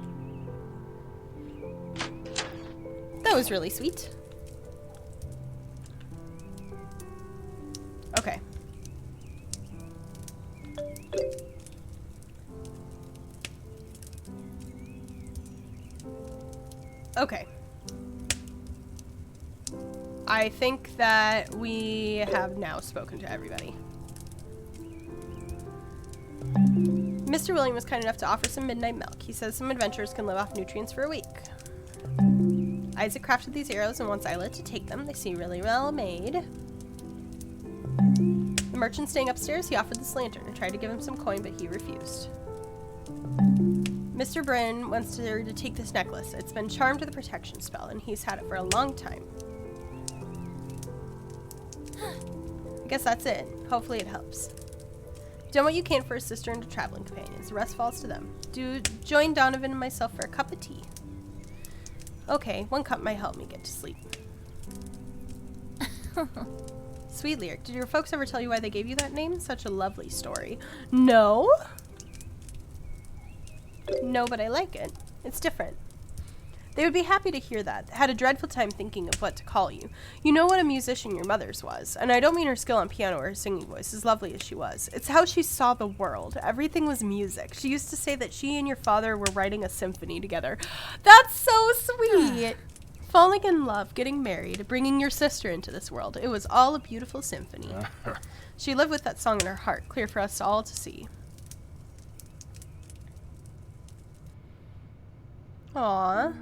That was really sweet. Okay. Okay. I think that we have now spoken to everybody. Mr. William was kind enough to offer some midnight milk. He says some adventurers can live off nutrients for a week. Isaac crafted these arrows and wants Isla to take them. They seem really well made. The merchant staying upstairs, he offered this lantern. I tried to give him some coin, but he refused. Mr. Bryn wants her to take this necklace. It's been charmed with a protection spell, and he's had it for a long time. I guess that's it. Hopefully it helps. You've done what you can for a sister and a traveling companions. The rest falls to them. Do join Donovan and myself for a cup of tea. Okay, 1 cup might help me get to sleep. Sweet Lyric, did your folks ever tell you why they gave you that name? Such a lovely story. No? No, but I like it. It's different. They would be happy to hear that. Had a dreadful time thinking of what to call you. You know what a musician your mother's was. And I don't mean her skill on piano or her singing voice, as lovely as she was. It's how she saw the world. Everything was music. She used to say that she and your father were writing a symphony together. That's so sweet! Falling in love, getting married, bringing your sister into this world. It was all a beautiful symphony. She lived with that song in her heart, clear for us all to see. Aww.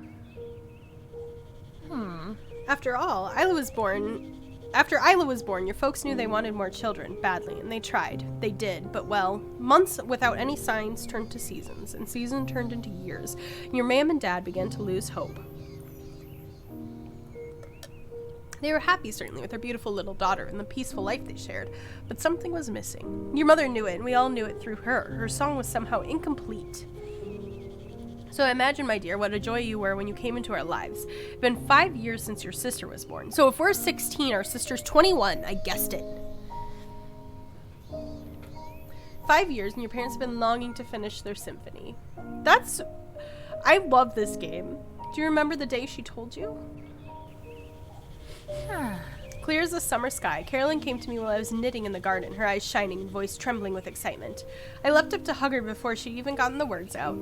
After Isla was born, your folks knew they wanted more children, badly, and they tried. They did, but well, months without any signs turned to seasons, and seasons turned into years, and your ma'am and dad began to lose hope. They were happy, certainly, with their beautiful little daughter and the peaceful life they shared, but something was missing. Your mother knew it, and we all knew it through her. Her song was somehow incomplete. So imagine, my dear, what a joy you were when you came into our lives. It's been 5 years since your sister was born. So if we're 16, our sister's 21. I guessed it. 5 years, and your parents have been longing to finish their symphony. I love this game. Do you remember the day she told you? Clear as the summer sky, Carolyn came to me while I was knitting in the garden, her eyes shining and voice trembling with excitement. I leapt up to hug her before she'd even gotten the words out.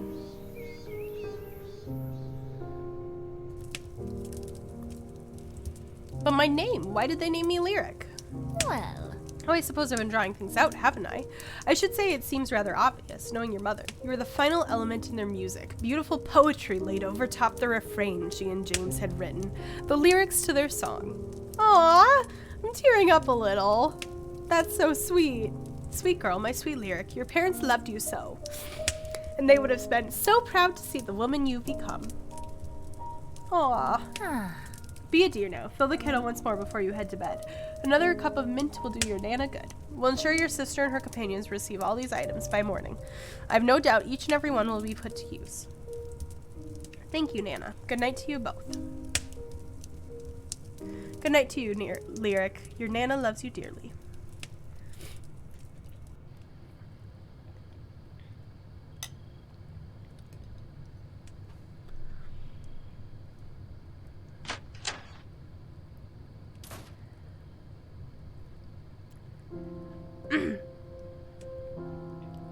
But my name, why did they name me Lyric? Well, Oh, I suppose I've been drawing things out, haven't I? I should say it seems rather obvious, knowing your mother. You were the final element in their music. Beautiful poetry laid over top the refrain she and James had written. The lyrics to their song. Aww, I'm tearing up a little. That's so sweet. Sweet girl, my sweet Lyric, your parents loved you so. And they would have been so proud to see the woman you've become. Aww. Be a dear now. Fill the kettle once more before you head to bed. Another cup of mint will do your Nana good. We'll ensure your sister and her companions receive all these items by morning. I have no doubt each and every one will be put to use. Thank you, Nana. Good night to you both. Good night to you, Lyric. Your Nana loves you dearly.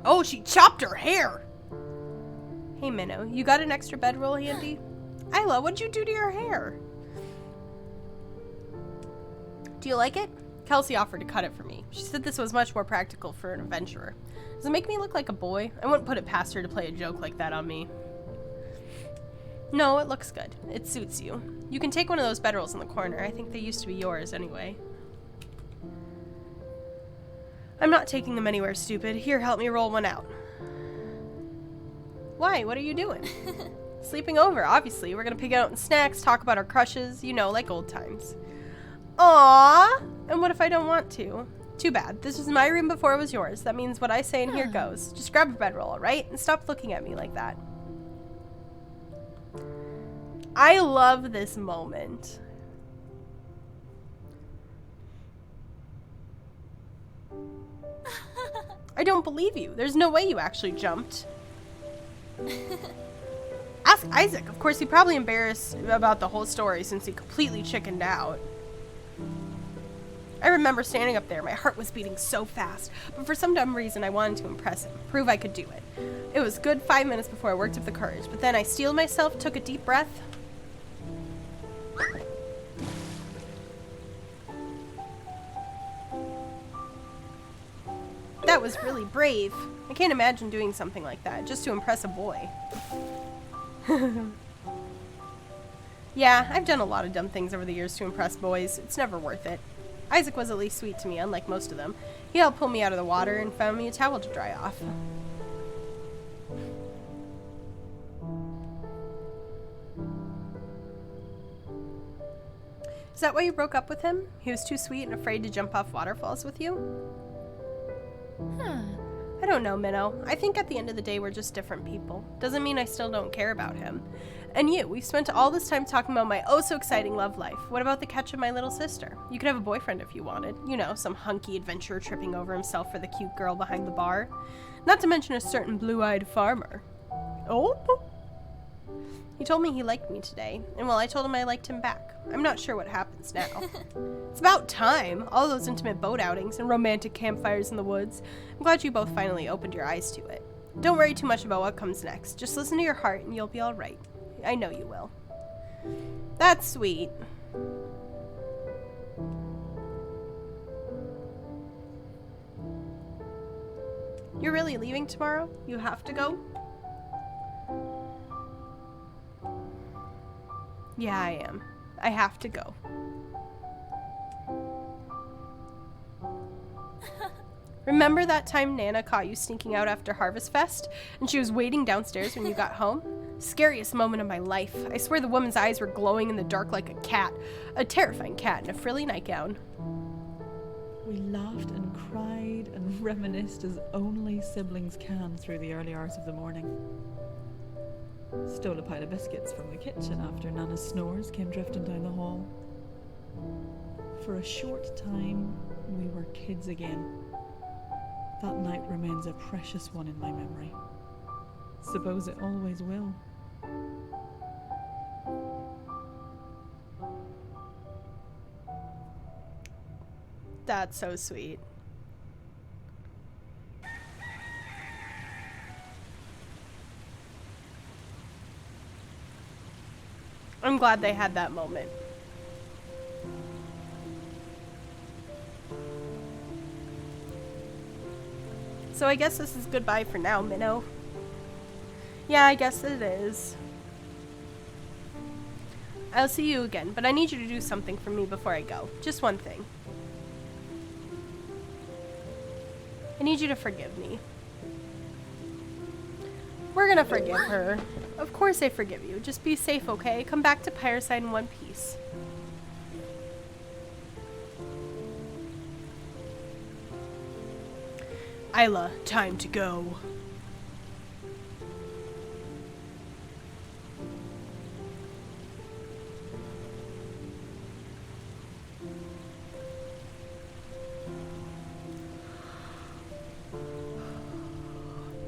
Oh, she chopped her hair! Hey, Minnow, you got an extra bedroll handy? Isla, what'd you do to your hair? Do you like it? Kelsey offered to cut it for me. She said this was much more practical for an adventurer. Does it make me look like a boy? I wouldn't put it past her to play a joke like that on me. No, it looks good. It suits you. You can take one of those bedrolls in the corner. I think they used to be yours anyway. I'm not taking them anywhere, stupid. Here, help me roll one out. Why? What are you doing? Sleeping over, obviously. We're gonna pick out snacks, talk about our crushes, you know, like old times. Aww! And what if I don't want to? Too bad. This was my room before it was yours. That means what I say in here goes. Just grab a bedroll, alright? And stop looking at me like that. I love this moment. I don't believe you. There's no way you actually jumped. Ask Isaac. Of course, he's probably embarrassed about the whole story since he completely chickened out. I remember standing up there. My heart was beating so fast, but for some dumb reason, I wanted to impress him, prove I could do it. It was good 5 minutes before I worked up the courage, but then I steeled myself, took a deep breath. That was really brave. I can't imagine doing something like that, just to impress a boy. Yeah, I've done a lot of dumb things over the years to impress boys. It's never worth it. Isaac was at least sweet to me, unlike most of them. He helped pull me out of the water and found me a towel to dry off. Is that why you broke up with him? He was too sweet and afraid to jump off waterfalls with you? I don't know, Minnow. I think at the end of the day, we're just different people. Doesn't mean I still don't care about him. And you, we've spent all this time talking about my oh-so-exciting love life. What about the catch of my little sister? You could have a boyfriend if you wanted. You know, some hunky adventurer tripping over himself for the cute girl behind the bar. Not to mention a certain blue-eyed farmer. Oh? He told me he liked me today, and well, I told him I liked him back. I'm not sure what happens now. It's about time. All those intimate boat outings and romantic campfires in the woods. I'm glad you both finally opened your eyes to it. Don't worry too much about what comes next. Just listen to your heart and you'll be all right. I know you will. That's sweet. You're really leaving tomorrow? You have to go? Yeah, I am. I have to go. Remember that time Nana caught you sneaking out after Harvest Fest, and she was waiting downstairs when you got home? Scariest moment of my life. I swear the woman's eyes were glowing in the dark like a cat. A terrifying cat in a frilly nightgown. We laughed and cried and reminisced as only siblings can through the early hours of the morning. Stole a pile of biscuits from the kitchen after Nana's snores came drifting down the hall. For a short time, we were kids again. That night remains a precious one in my memory. Suppose it always will. That's so sweet. I'm glad they had that moment. So I guess this is goodbye for now, Minnow. Yeah, I guess it is. I'll see you again, but I need you to do something for me before I go. Just one thing. I need you to forgive me. We're gonna forgive her. Of course I forgive you. Just be safe, okay? Come back to Pyreside in one piece. Isla, time to go.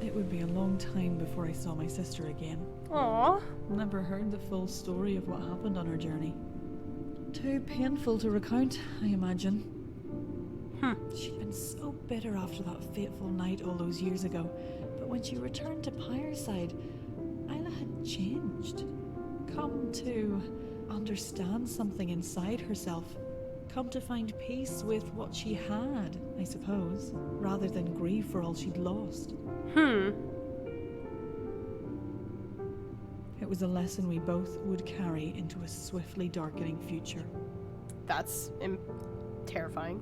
It would be a long time before I saw my sister again. Aww. Never heard the full story of what happened on her journey. Too painful to recount, I imagine. She'd been so bitter after that fateful night all those years ago, but when she returned to Pyreside, Isla had changed. Come to understand something inside herself. Come to find peace with what she had, I suppose, rather than grieve for all she'd lost. It was a lesson we both would carry into a swiftly darkening future. That's terrifying.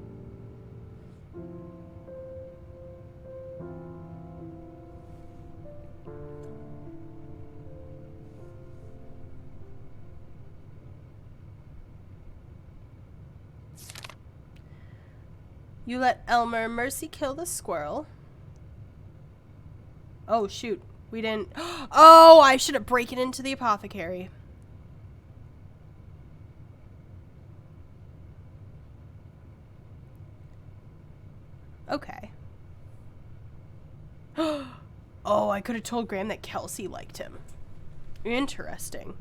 You let Elmer Mercy kill the squirrel. Oh, shoot. We didn't... Oh, I should have broken into the apothecary. Okay. Oh, I could have told Graham that Kelsey liked him. Interesting.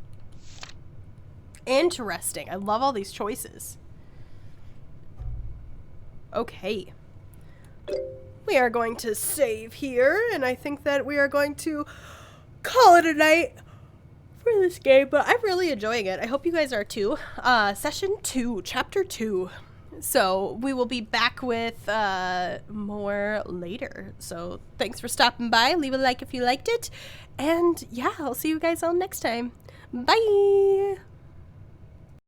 Interesting. I love all these choices. Okay. We are going to save here, and I think that we are going to call it a night for this game, but I'm really enjoying it. I hope you guys are too. Session 2, Chapter 2. So we will be back with more later. So thanks for stopping by. Leave a like if you liked it. And yeah, I'll see you guys all next time. Bye!